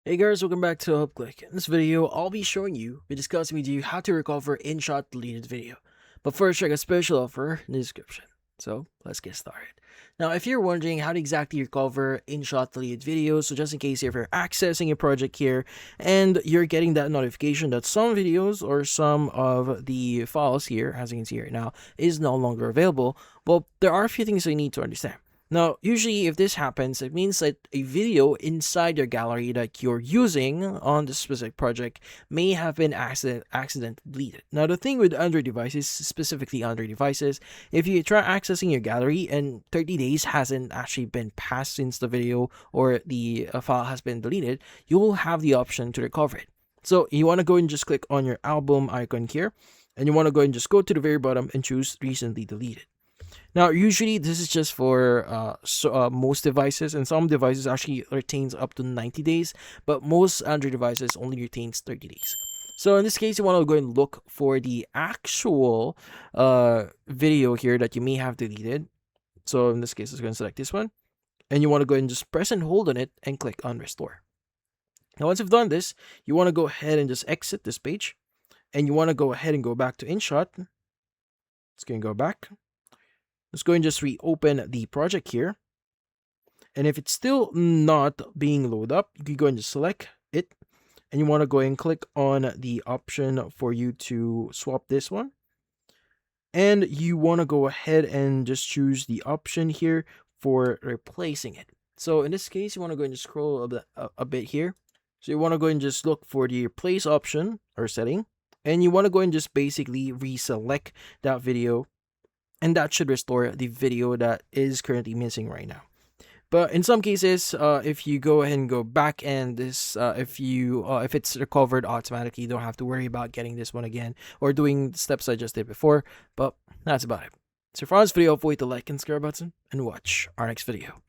Hey guys, welcome back to HubClick. In this video, I'll be discussing with you how to recover Inshot deleted video. But first, check a special offer in the description. So let's get started. Now, if you're wondering how to exactly recover Inshot deleted videos, so just in case if you're accessing a project here and you're getting that notification that some videos or some of the files here, as you can see right now, is no longer available, well, there are a few things you need to understand. Now, usually if this happens, it means that a video inside your gallery that you're using on this specific project may have been accidentally deleted. Now, the thing with Android devices, specifically Android devices, if you try accessing your gallery and 30 days hasn't actually been passed since the video or the file has been deleted, you will have the option to recover it. So you want to go and just click on your album icon here, and you want to go and just go to the very bottom and choose recently deleted. Now, usually this is just for most devices, and some devices actually retains up to 90 days, but most Android devices only retains 30 days. So in this case, you want to go and look for the actual video here that you may have deleted. So in this case, I'm going to select this one, and you want to go and just press and hold on it and click on restore. Now, once you've done this, you want to go ahead and just exit this page, and you want to go ahead and go back to Inshot. It's going to go back. Let's go and just reopen the project here. And if it's still not being loaded up, you can go and just select it. And you want to go and click on the option for you to swap this one. And you want to go ahead and just choose the option here for replacing it. So in this case, you want to go and just scroll a bit here. So you want to go and just look for the replace option or setting. And you want to go and just basically reselect that video. And that should restore the video that is currently missing right now. But in some cases, if you go ahead and go back and this, if it's recovered automatically, you don't have to worry about getting this one again or doing the steps I just did before. But that's about it. So for this video, avoid the like and subscribe button and watch our next video.